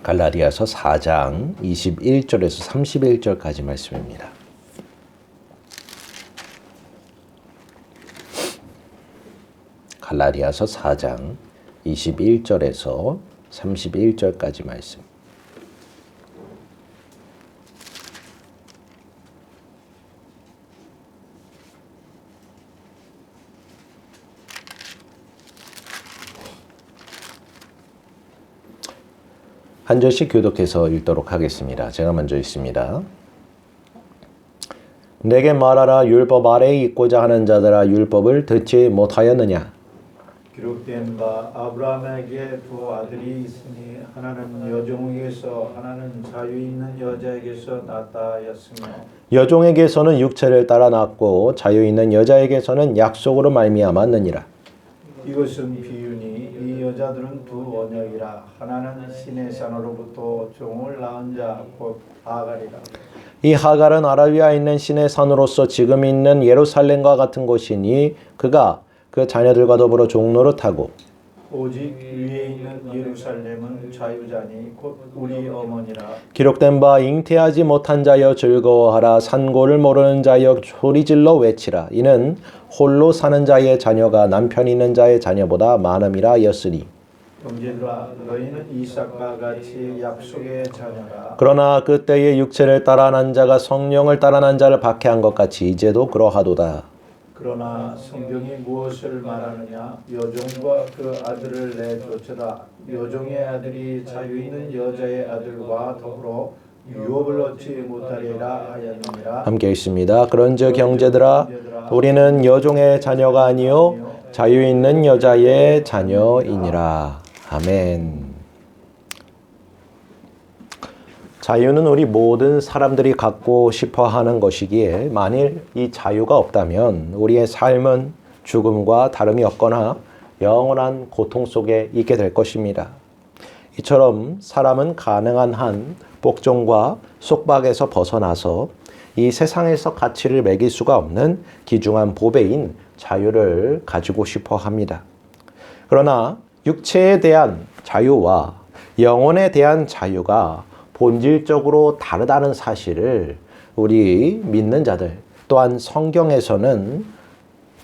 갈라디아서 4장 21절에서 31절까지 말씀입니다. 갈라디아서 4장 21절에서 31절까지 말씀. 한 절씩 교독해서 읽도록 하겠습니다. 제가 먼저 읽습니다. 내게 말하라. 율법 아래에 있고자 하는 자들아, 율법을 듣지 못하였느냐? 기록된 바 아브라함에게 두 아들이 있으니 하나는 여종에게서 하나는 자유 있는 여자에게서 낳았다 하였으며 여종에게서는 육체를 따라 낳았고 자유 있는 여자에게서는 약속으로 말미암았느니라. 이것은 비유니 이 여자들은 두 언약이라. 하나는 신의 산으로부터 종을 낳은 자 곧 하갈이라. 이 하갈은 아라비아에 있는 신의 산으로서 지금 있는 예루살렘과 같은 곳이니 그가 그 자녀들과 더불어 종노릇하고 오직 위에 있는 예루살렘은 자유자니 곧 우리 어머니라. 기록된 바 잉태하지 못한 자여 즐거워하라. 산고를 모르는 자여 소리질러 외치라. 이는 홀로 사는 자의 자녀가 남편 있는 자의 자녀보다 많음이라 였으니. 형제들아, 너희는 이삭과 같이 약속의 자녀라. 그러나 그때의 육체를 따라 난 자가 성령을 따라 난 자를 박해한 것 같이 이제도 그러하도다. 그러나 성경이 무엇을 말하느냐? 여종과 그 아들을 내쫓으라. 여종의 아들이 자유 있는 여자의 아들과 더불어 유업을 얻지 못하리라 하였느니라. 함께 읽습니다. 그런즉 형제들아, 우리는 여종의 자녀가 아니요 자유 있는 여자의 자녀이니라. 아멘. 자유는 우리 모든 사람들이 갖고 싶어 하는 것이기에 만일 이 자유가 없다면 우리의 삶은 죽음과 다름이 없거나 영원한 고통 속에 있게 될 것입니다. 이처럼 사람은 가능한 한 복종과 속박에서 벗어나서 이 세상에서 가치를 매길 수가 없는 귀중한 보배인 자유를 가지고 싶어 합니다. 그러나 육체에 대한 자유와 영혼에 대한 자유가 본질적으로 다르다는 사실을 우리 믿는 자들 또한 성경에서는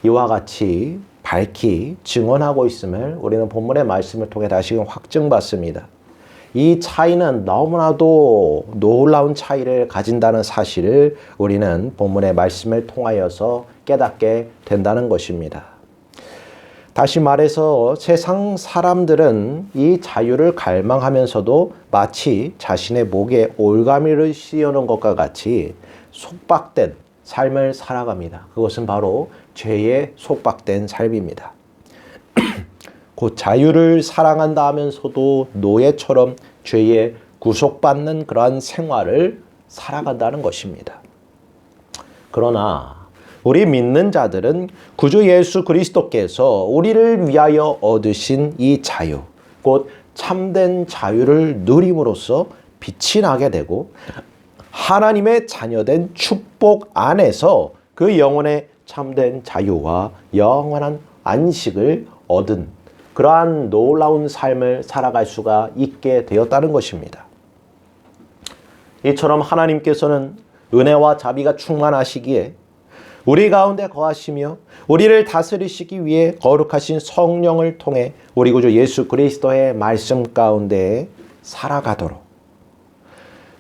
이와 같이 밝히 증언하고 있음을 우리는 본문의 말씀을 통해 다시금 확증받습니다. 이 차이는 너무나도 놀라운 차이를 가진다는 사실을 우리는 본문의 말씀을 통하여서 깨닫게 된다는 것입니다. 다시 말해서 세상 사람들은 이 자유를 갈망하면서도 마치 자신의 목에 올가미를 씌우는 것과 같이 속박된 삶을 살아갑니다. 그것은 바로 죄에 속박된 삶입니다. 곧 자유를 사랑한다 하면서도 노예처럼 죄에 구속받는 그러한 생활을 살아간다는 것입니다. 그러나 우리 믿는 자들은 구주 예수 그리스도께서 우리를 위하여 얻으신 이 자유, 곧 참된 자유를 누림으로써 빛이 나게 되고 하나님의 자녀된 축복 안에서 그 영혼의 참된 자유와 영원한 안식을 얻은 그러한 놀라운 삶을 살아갈 수가 있게 되었다는 것입니다. 이처럼 하나님께서는 은혜와 자비가 충만하시기에 우리 가운데 거하시며 우리를 다스리시기 위해 거룩하신 성령을 통해 우리 구주 예수 그리스도의 말씀 가운데 살아가도록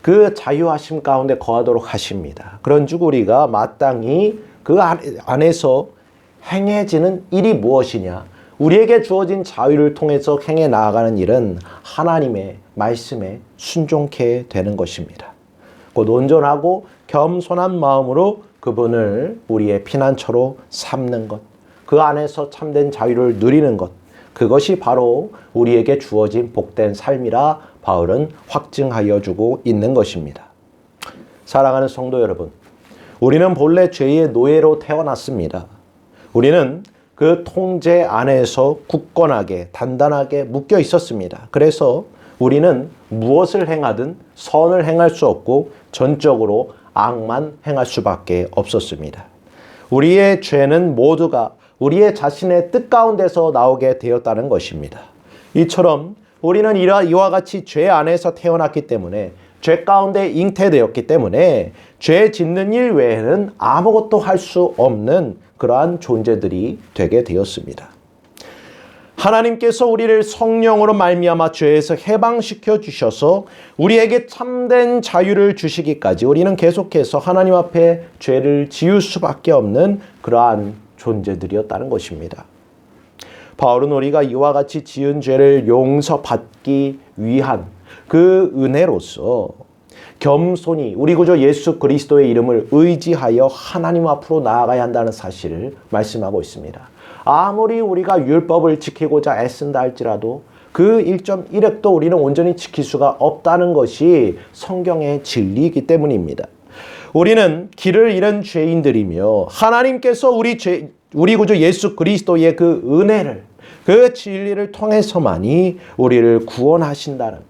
그 자유하심 가운데 거하도록 하십니다. 그런즉 우리가 마땅히 그 안에서 행해지는 일이 무엇이냐? 우리에게 주어진 자유를 통해서 행해 나아가는 일은 하나님의 말씀에 순종케 되는 것입니다. 곧 온전하고 겸손한 마음으로 그분을 우리의 피난처로 삼는 것, 그 안에서 참된 자유를 누리는 것, 그것이 바로 우리에게 주어진 복된 삶이라 바울은 확증하여 주고 있는 것입니다. 사랑하는 성도 여러분, 우리는 본래 죄의 노예로 태어났습니다. 우리는 그 통제 안에서 굳건하게 단단하게 묶여 있었습니다. 그래서 우리는 무엇을 행하든 선을 행할 수 없고 전적으로 악만 행할 수밖에 없었습니다. 우리의 죄는 모두가 우리의 자신의 뜻 가운데서 나오게 되었다는 것입니다. 이처럼 우리는 이와 같이 죄 안에서 태어났기 때문에 죄 가운데 잉태되었기 때문에 죄 짓는 일 외에는 아무것도 할 수 없는 그러한 존재들이 되게 되었습니다. 하나님께서 우리를 성령으로 말미암아 죄에서 해방시켜 주셔서 우리에게 참된 자유를 주시기까지 우리는 계속해서 하나님 앞에 죄를 지을 수밖에 없는 그러한 존재들이었다는 것입니다. 바울은 우리가 이와 같이 지은 죄를 용서받기 위한 그 은혜로서 겸손히 우리 구주 예수 그리스도의 이름을 의지하여 하나님 앞으로 나아가야 한다는 사실을 말씀하고 있습니다. 아무리 우리가 율법을 지키고자 애쓴다 할지라도 그 1.1획도 우리는 온전히 지킬 수가 없다는 것이 성경의 진리이기 때문입니다. 우리는 길을 잃은 죄인들이며 하나님께서 우리 구주 예수 그리스도의 그 은혜를, 그 진리를 통해서만이 우리를 구원하신다는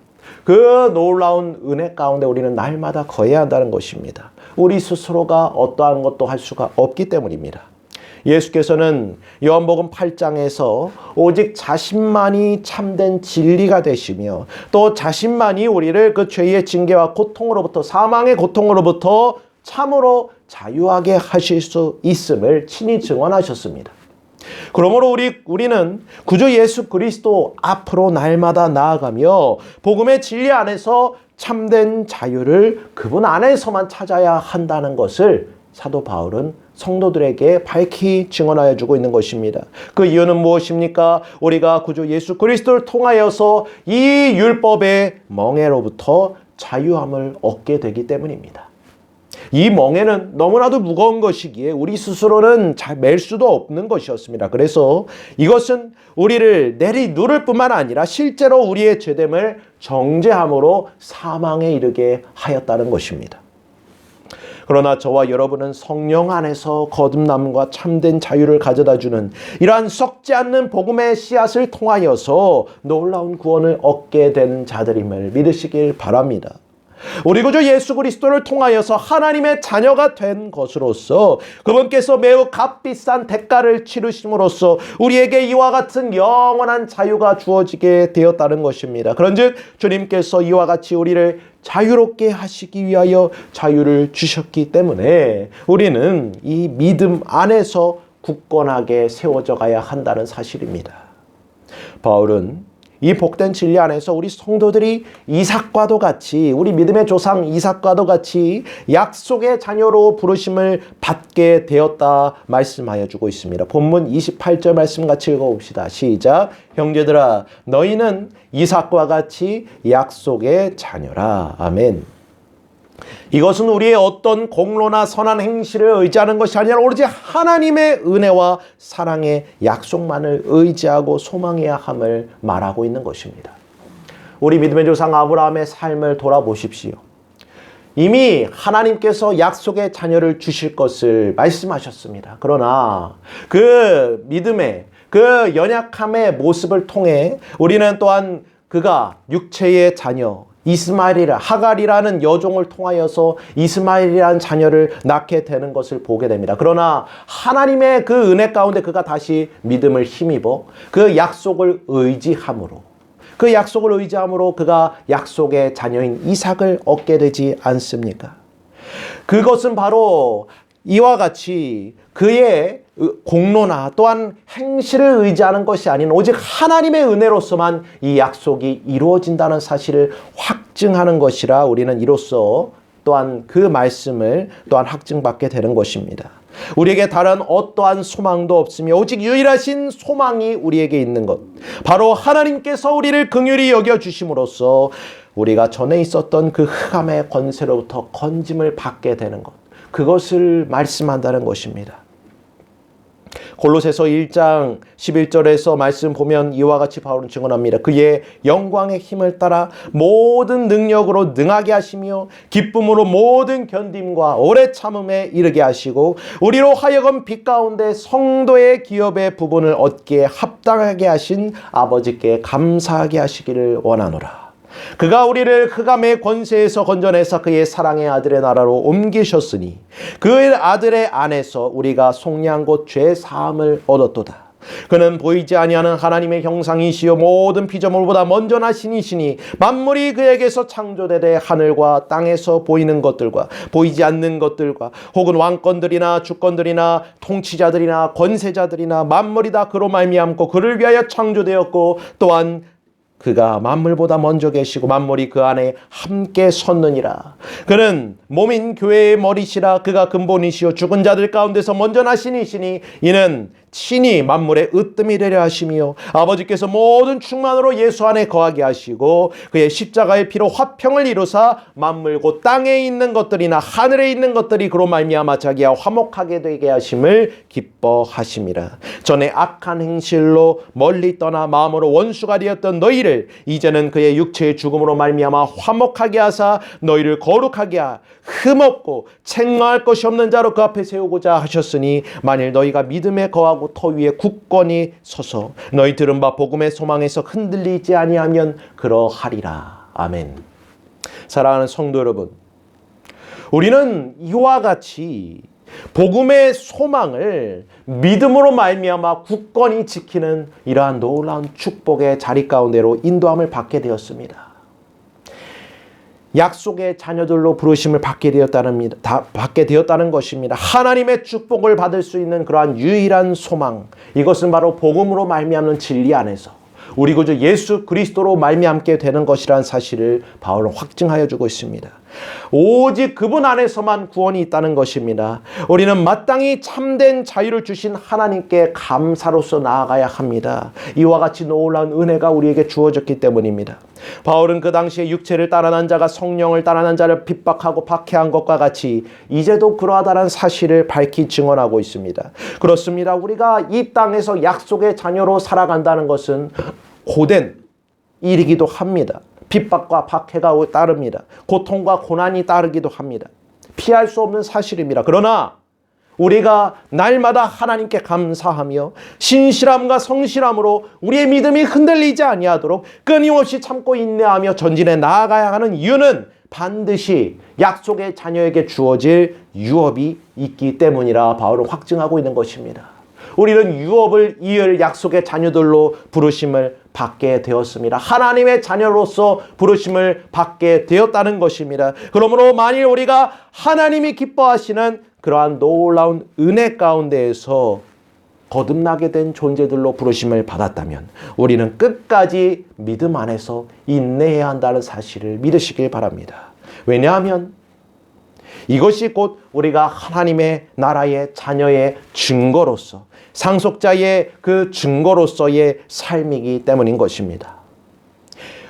그 놀라운 은혜 가운데 우리는 날마다 거해야 한다는 것입니다. 우리 스스로가 어떠한 것도 할 수가 없기 때문입니다. 예수께서는 요한복음 8장에서 오직 자신만이 참된 진리가 되시며 또 자신만이 우리를 그 죄의 징계와 고통으로부터, 사망의 고통으로부터 참으로 자유하게 하실 수 있음을 친히 증언하셨습니다. 그러므로 우리는 구주 예수 그리스도 앞으로 날마다 나아가며 복음의 진리 안에서 참된 자유를 그분 안에서만 찾아야 한다는 것을 사도 바울은 성도들에게 밝히 증언하여 주고 있는 것입니다. 그 이유는 무엇입니까? 우리가 구주 예수 그리스도를 통하여서 이 율법의 멍에로부터 자유함을 얻게 되기 때문입니다. 이 멍에는 너무나도 무거운 것이기에 우리 스스로는 잘 맬 수도 없는 것이었습니다. 그래서 이것은 우리를 내리누를 뿐만 아니라 실제로 우리의 죄됨을 정죄함으로 사망에 이르게 하였다는 것입니다. 그러나 저와 여러분은 성령 안에서 거듭남과 참된 자유를 가져다주는 이러한 썩지 않는 복음의 씨앗을 통하여서 놀라운 구원을 얻게 된 자들임을 믿으시길 바랍니다. 우리 구주 예수 그리스도를 통하여서 하나님의 자녀가 된 것으로서 그분께서 매우 값비싼 대가를 치르심으로써 우리에게 이와 같은 영원한 자유가 주어지게 되었다는 것입니다. 그런즉 주님께서 이와 같이 우리를 자유롭게 하시기 위하여 자유를 주셨기 때문에 우리는 이 믿음 안에서 굳건하게 세워져 가야 한다는 사실입니다. 바울은 이 복된 진리 안에서 우리 성도들이 이삭과도 같이, 우리 믿음의 조상 이삭과도 같이 약속의 자녀로 부르심을 받게 되었다 말씀하여 주고 있습니다. 본문 28절 말씀 같이 읽어봅시다. 시작. 형제들아 너희는 이삭과 같이 약속의 자녀라. 아멘. 이것은 우리의 어떤 공로나 선한 행실을 의지하는 것이 아니라 오로지 하나님의 은혜와 사랑의 약속만을 의지하고 소망해야 함을 말하고 있는 것입니다. 우리 믿음의 조상 아브라함의 삶을 돌아보십시오. 이미 하나님께서 약속의 자녀를 주실 것을 말씀하셨습니다. 그러나 그 믿음의, 그 연약함의 모습을 통해 우리는 또한 그가 육체의 자녀, 이스마엘이라 하갈이라는 여종을 통하여서 이스마엘이라는 자녀를 낳게 되는 것을 보게 됩니다. 그러나 하나님의 그 은혜 가운데 그가 다시 믿음을 힘입어 그 약속을 의지함으로 그가 약속의 자녀인 이삭을 얻게 되지 않습니까? 그것은 바로 이와 같이 그의 공로나 또한 행실을 의지하는 것이 아닌 오직 하나님의 은혜로서만 이 약속이 이루어진다는 사실을 확증하는 것이라 우리는 이로써 또한 그 말씀을 또한 확증받게 되는 것입니다. 우리에게 다른 어떠한 소망도 없으며 오직 유일하신 소망이 우리에게 있는 것, 바로 하나님께서 우리를 긍휼히 여겨주심으로써 우리가 전에 있었던 그 흑암의 권세로부터 건짐을 받게 되는 것, 그것을 말씀한다는 것입니다. 골로새서 1장 11절에서 말씀 보면 이와 같이 바울은 증언합니다. 그의 영광의 힘을 따라 모든 능력으로 능하게 하시며 기쁨으로 모든 견딤과 오래 참음에 이르게 하시고 우리로 하여금 빛 가운데 성도의 기업의 부분을 얻기에 합당하게 하신 아버지께 감사하게 하시기를 원하노라. 그가 우리를 흑암의 권세에서 건져내사 그의 사랑의 아들의 나라로 옮기셨으니 그 아들의 안에서 우리가 속량 곧 죄 사함을 얻었도다. 그는 보이지 아니하는 하나님의 형상이시요 모든 피조물보다 먼저 나신 이시니 만물이 그에게서 창조되되 하늘과 땅에서 보이는 것들과 보이지 않는 것들과 혹은 왕권들이나 주권들이나 통치자들이나 권세자들이나 만물이 다 그로 말미암고 그를 위하여 창조되었고 또한 그가 만물보다 먼저 계시고 만물이 그 안에 함께 섰느니라. 그는 몸인 교회의 머리시라. 그가 근본이시요 죽은 자들 가운데서 먼저 나신 이시니 이는 친히 만물의 으뜸이 되려 하심이요 아버지께서 모든 충만으로 예수 안에 거하게 하시고 그의 십자가의 피로 화평을 이루사 만물 곧 땅에 있는 것들이나 하늘에 있는 것들이 그로 말미암아 자기와 화목하게 되게 하심을 기뻐하심이라. 전에 악한 행실로 멀리 떠나 마음으로 원수가 되었던 너희를 이제는 그의 육체의 죽음으로 말미암아 화목하게 하사 너희를 거룩하게 하여 흠없고 책망할 것이 없는 자로 그 앞에 세우고자 하셨으니 만일 너희가 믿음에 거하고 터 위에 굳건히 서서 너희 들은 바 복음의 소망에서 흔들리지 아니하면 그러하리라. 아멘. 사랑하는 성도 여러분, 우리는 이와 같이 복음의 소망을 믿음으로 말미암아 굳건히 지키는 이러한 놀라운 축복의 자리 가운데로 인도함을 받게 되었습니다. 약속의 자녀들로 부르심을 받게 되었다는 것입니다. 하나님의 축복을 받을 수 있는 그러한 유일한 소망, 이것은 바로 복음으로 말미암는 진리 안에서 우리 구주 예수 그리스도로 말미암게 되는 것이라는 사실을 바울은 확증하여 주고 있습니다. 오직 그분 안에서만 구원이 있다는 것입니다. 우리는 마땅히 참된 자유를 주신 하나님께 감사로서 나아가야 합니다. 이와 같이 놀라운 은혜가 우리에게 주어졌기 때문입니다. 바울은 그 당시에 육체를 따라난 자가 성령을 따라난 자를 핍박하고 박해한 것과 같이 이제도 그러하다는 사실을 밝히 증언하고 있습니다. 그렇습니다. 우리가 이 땅에서 약속의 자녀로 살아간다는 것은 고된 일이기도 합니다. 핍박과 박해가 따릅니다. 고통과 고난이 따르기도 합니다. 피할 수 없는 사실입니다. 그러나 우리가 날마다 하나님께 감사하며 신실함과 성실함으로 우리의 믿음이 흔들리지 아니하도록 끊임없이 참고 인내하며 전진해 나아가야 하는 이유는 반드시 약속의 자녀에게 주어질 유업이 있기 때문이라 바울은 확증하고 있는 것입니다. 우리는 유업을 이을 약속의 자녀들로 부르심을 받게 되었습니다. 하나님의 자녀로서 부르심을 받게 되었다는 것입니다. 그러므로 만일 우리가 하나님이 기뻐하시는 그러한 놀라운 은혜 가운데에서 거듭나게 된 존재들로 부르심을 받았다면 우리는 끝까지 믿음 안에서 인내해야 한다는 사실을 믿으시길 바랍니다. 왜냐하면 이것이 곧 우리가 하나님의 나라의 자녀의 증거로서 상속자의 그 증거로서의 삶이기 때문인 것입니다.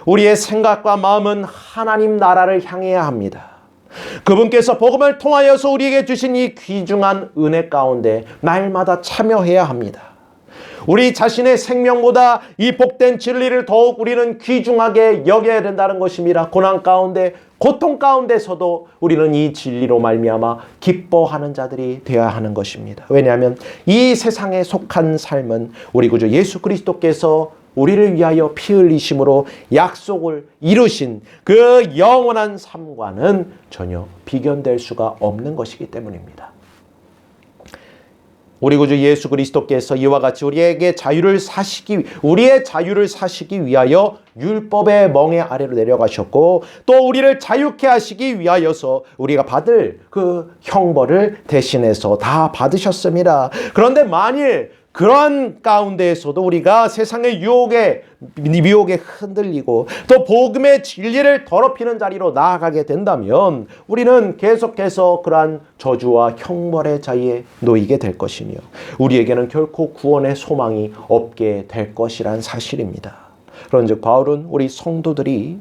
우리의 생각과 마음은 하나님 나라를 향해야 합니다. 그분께서 복음을 통하여서 우리에게 주신 이 귀중한 은혜 가운데 날마다 참여해야 합니다. 우리 자신의 생명보다 이 복된 진리를 더욱 우리는 귀중하게 여겨야 된다는 것입니다. 고난 가운데 고통 가운데서도 우리는 이 진리로 말미암아 기뻐하는 자들이 되어야 하는 것입니다. 왜냐하면 이 세상에 속한 삶은 우리 구주 예수 그리스도께서 우리를 위하여 피 흘리심으로 약속을 이루신 그 영원한 삶과는 전혀 비견될 수가 없는 것이기 때문입니다. 우리 구주 예수 그리스도께서 이와 같이 우리의 자유를 사시기 위하여 율법의 멍에 아래로 내려가셨고 또 우리를 자유케 하시기 위하여서 우리가 받을 그 형벌을 대신해서 다 받으셨습니다. 그런데 만일 그러한 가운데에서도 우리가 세상의 미혹에 흔들리고 또 복음의 진리를 더럽히는 자리로 나아가게 된다면 우리는 계속해서 그러한 저주와 형벌의 자리에 놓이게 될 것이며 우리에게는 결코 구원의 소망이 없게 될 것이란 사실입니다. 그런즉 바울은 우리 성도들이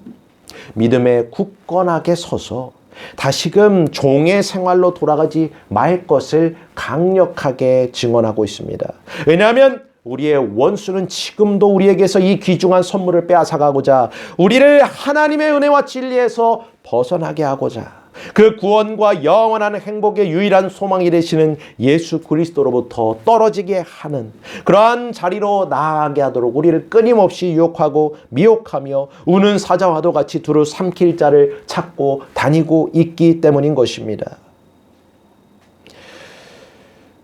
믿음에 굳건하게 서서 다시금 종의 생활로 돌아가지 말 것을 강력하게 증언하고 있습니다. 왜냐하면 우리의 원수는 지금도 우리에게서 이 귀중한 선물을 빼앗아가고자 우리를 하나님의 은혜와 진리에서 벗어나게 하고자 그 구원과 영원한 행복의 유일한 소망이 되시는 예수 그리스도로부터 떨어지게 하는 그러한 자리로 나아가게 하도록 우리를 끊임없이 유혹하고 미혹하며 우는 사자와도 같이 두루 삼킬 자를 찾고 다니고 있기 때문인 것입니다.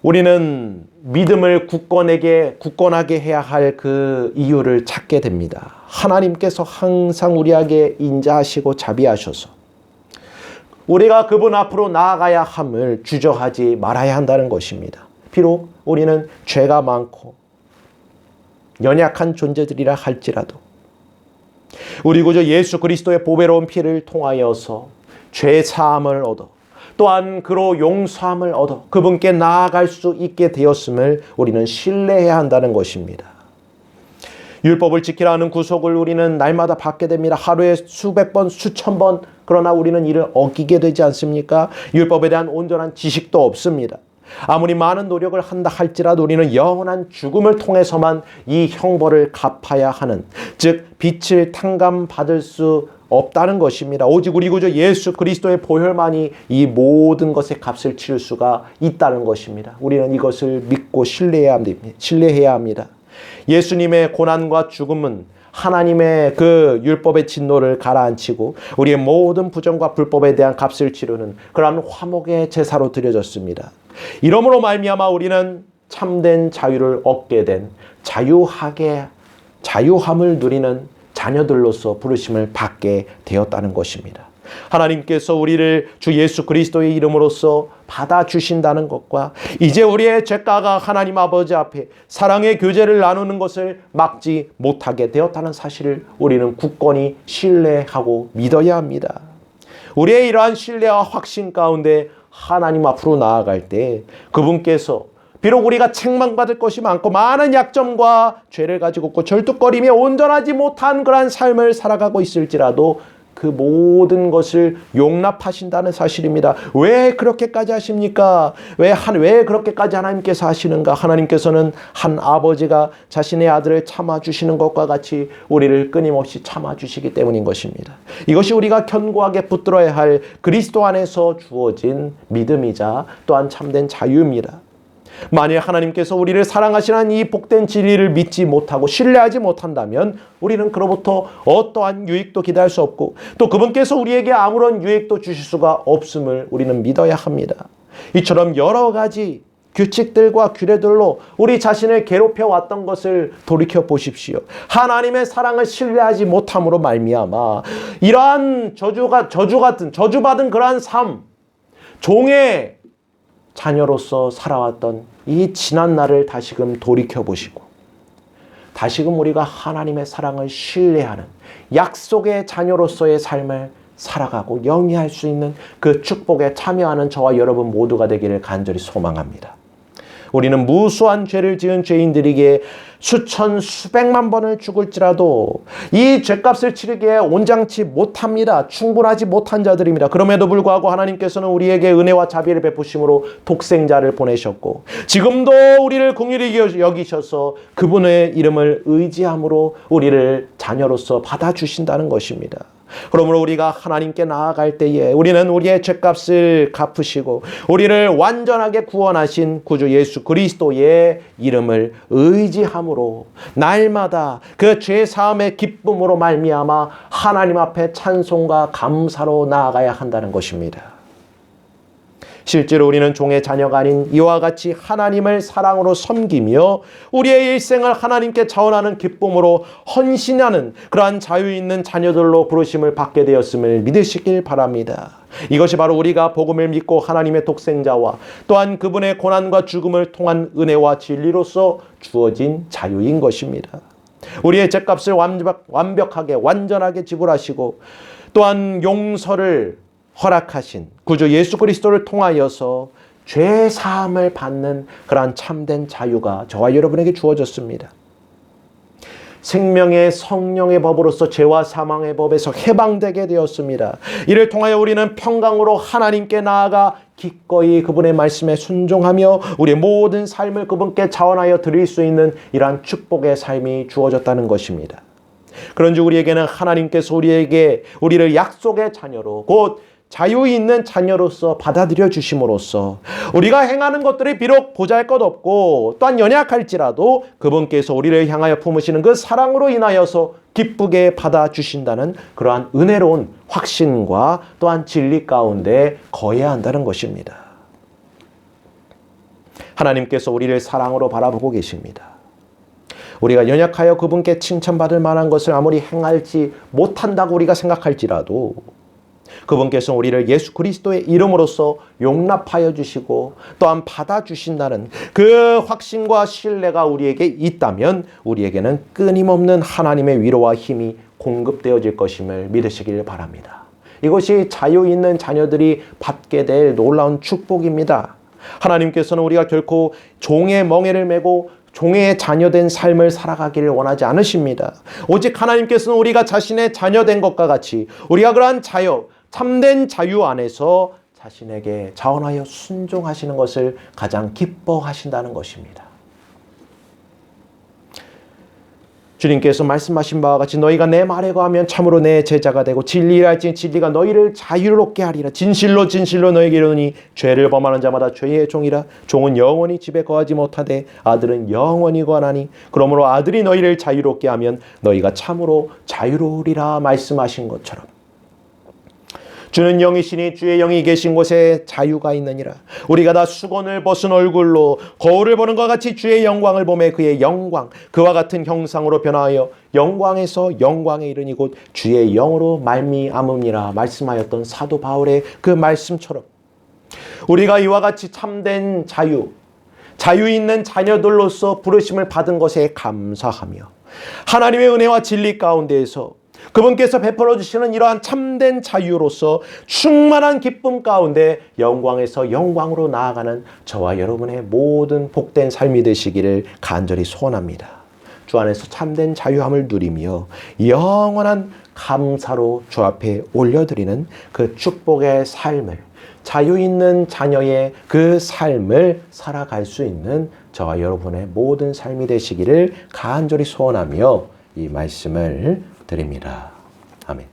우리는 믿음을 굳건하게 해야 할 그 이유를 찾게 됩니다. 하나님께서 항상 우리에게 인자하시고 자비하셔서 우리가 그분 앞으로 나아가야 함을 주저하지 말아야 한다는 것입니다. 비록 우리는 죄가 많고 연약한 존재들이라 할지라도 우리 구주 예수 그리스도의 보배로운 피를 통하여서 죄 사함을 얻어 또한 그로 용서함을 얻어 그분께 나아갈 수 있게 되었음을 우리는 신뢰해야 한다는 것입니다. 율법을 지키라 하는 구속을 우리는 날마다 받게 됩니다. 하루에 수백 번, 수천 번. 그러나 우리는 이를 어기게 되지 않습니까? 율법에 대한 온전한 지식도 없습니다. 아무리 많은 노력을 한다 할지라도 우리는 영원한 죽음을 통해서만 이 형벌을 갚아야 하는, 즉 빛을 탕감받을 수 없다는 것입니다. 오직 우리 구주 예수 그리스도의 보혈만이 이 모든 것의 값을 치를 수가 있다는 것입니다. 우리는 이것을 믿고 신뢰해야 합니다. 예수님의 고난과 죽음은 하나님의 그 율법의 진노를 가라앉히고 우리의 모든 부정과 불법에 대한 값을 치르는 그러한 화목의 제사로 드려졌습니다. 이러므로 말미암아 우리는 참된 자유를 얻게 된 자유함을 누리는 자녀들로서 부르심을 받게 되었다는 것입니다. 하나님께서 우리를 주 예수 그리스도의 이름으로써 받아주신다는 것과 이제 우리의 죄가가 하나님 아버지 앞에 사랑의 교제를 나누는 것을 막지 못하게 되었다는 사실을 우리는 굳건히 신뢰하고 믿어야 합니다. 우리의 이러한 신뢰와 확신 가운데 하나님 앞으로 나아갈 때 그분께서 비록 우리가 책망받을 것이 많고 많은 약점과 죄를 가지고 있고 절뚝거리며 온전하지 못한 그러한 삶을 살아가고 있을지라도 그 모든 것을 용납하신다는 사실입니다. 왜 그렇게까지 하십니까? 왜 그렇게까지 하나님께서 하시는가? 하나님께서는 한 아버지가 자신의 아들을 참아주시는 것과 같이 우리를 끊임없이 참아주시기 때문인 것입니다. 이것이 우리가 견고하게 붙들어야 할 그리스도 안에서 주어진 믿음이자 또한 참된 자유입니다. 만일 하나님께서 우리를 사랑하시는 이 복된 진리를 믿지 못하고 신뢰하지 못한다면 우리는 그로부터 어떠한 유익도 기대할 수 없고 또 그분께서 우리에게 아무런 유익도 주실 수가 없음을 우리는 믿어야 합니다. 이처럼 여러 가지 규칙들과 규례들로 우리 자신을 괴롭혀 왔던 것을 돌이켜 보십시오. 하나님의 사랑을 신뢰하지 못함으로 말미암아 이러한 저주받은 그러한 삶, 종의 자녀로서 살아왔던 이 지난 날을 다시금 돌이켜보시고 다시금 우리가 하나님의 사랑을 신뢰하는 약속의 자녀로서의 삶을 살아가고 영위할 수 있는 그 축복에 참여하는 저와 여러분 모두가 되기를 간절히 소망합니다. 우리는 무수한 죄를 지은 죄인들에게 수천 수백만 번을 죽을지라도 이 죄값을 치르기에 온장치 못합니다. 충분하지 못한 자들입니다. 그럼에도 불구하고 하나님께서는 우리에게 은혜와 자비를 베푸심으로 독생자를 보내셨고 지금도 우리를 긍휼히 여기셔서 그분의 이름을 의지함으로 우리를 자녀로서 받아주신다는 것입니다. 그러므로 우리가 하나님께 나아갈 때에 우리는 우리의 죄값을 갚으시고 우리를 완전하게 구원하신 구주 예수 그리스도의 이름을 의지함으로 날마다 그 죄사함의 기쁨으로 말미암아 하나님 앞에 찬송과 감사로 나아가야 한다는 것입니다. 실제로 우리는 종의 자녀가 아닌 이와 같이 하나님을 사랑으로 섬기며 우리의 일생을 하나님께 자원하는 기쁨으로 헌신하는 그러한 자유 있는 자녀들로 부르심을 받게 되었음을 믿으시길 바랍니다. 이것이 바로 우리가 복음을 믿고 하나님의 독생자와 또한 그분의 고난과 죽음을 통한 은혜와 진리로서 주어진 자유인 것입니다. 우리의 죄값을 완벽하게 완전하게 지불하시고 또한 용서를 허락하신 구주 예수 그리스도를 통하여서 죄 사함을 받는 그러한 참된 자유가 저와 여러분에게 주어졌습니다. 생명의 성령의 법으로서 죄와 사망의 법에서 해방되게 되었습니다. 이를 통하여 우리는 평강으로 하나님께 나아가 기꺼이 그분의 말씀에 순종하며 우리의 모든 삶을 그분께 자원하여 드릴 수 있는 이러한 축복의 삶이 주어졌다는 것입니다. 그런즉 우리에게는 하나님께서 우리를 약속의 자녀로 곧 자유 있는 자녀로서 받아들여 주심으로써 우리가 행하는 것들이 비록 보잘것없고 또한 연약할지라도 그분께서 우리를 향하여 품으시는 그 사랑으로 인하여서 기쁘게 받아주신다는 그러한 은혜로운 확신과 또한 진리 가운데 거해야 한다는 것입니다. 하나님께서 우리를 사랑으로 바라보고 계십니다. 우리가 연약하여 그분께 칭찬받을 만한 것을 아무리 행할지 못한다고 우리가 생각할지라도 그분께서 우리를 예수 그리스도의 이름으로써 용납하여 주시고 또한 받아주신다는 그 확신과 신뢰가 우리에게 있다면 우리에게는 끊임없는 하나님의 위로와 힘이 공급되어질 것임을 믿으시길 바랍니다. 이것이 자유 있는 자녀들이 받게 될 놀라운 축복입니다. 하나님께서는 우리가 결코 종의 멍에를 메고 종의 자녀된 삶을 살아가기를 원하지 않으십니다. 오직 하나님께서는 우리가 자신의 자녀된 것과 같이 우리가 그러한 참된 자유 안에서 자신에게 자원하여 순종하시는 것을 가장 기뻐하신다는 것입니다. 주님께서 말씀하신 바와 같이 너희가 내 말에 거하면 참으로 내 제자가 되고 진리를 알지 진리가 너희를 자유롭게 하리라. 진실로 진실로 너희에게 이르노니 죄를 범하는 자마다 죄의 종이라. 종은 영원히 집에 거하지 못하되 아들은 영원히 거하나니 그러므로 아들이 너희를 자유롭게 하면 너희가 참으로 자유로우리라 말씀하신 것처럼 주는 영이시니 주의 영이 계신 곳에 자유가 있느니라. 우리가 다 수건을 벗은 얼굴로 거울을 보는 것 같이 주의 영광을 보매 그의 영광 그와 같은 형상으로 변화하여 영광에서 영광에 이르니 곧 주의 영으로 말미암음이라 말씀하였던 사도 바울의 그 말씀처럼 우리가 이와 같이 참된 자유 있는 자녀들로서 부르심을 받은 것에 감사하며 하나님의 은혜와 진리 가운데에서 그분께서 베풀어 주시는 이러한 참된 자유로서 충만한 기쁨 가운데 영광에서 영광으로 나아가는 저와 여러분의 모든 복된 삶이 되시기를 간절히 소원합니다. 주 안에서 참된 자유함을 누리며 영원한 감사로 주 앞에 올려드리는 그 축복의 삶을 자유 있는 자녀의 그 삶을 살아갈 수 있는 저와 여러분의 모든 삶이 되시기를 간절히 소원하며 이 말씀을 드립니다. 아멘.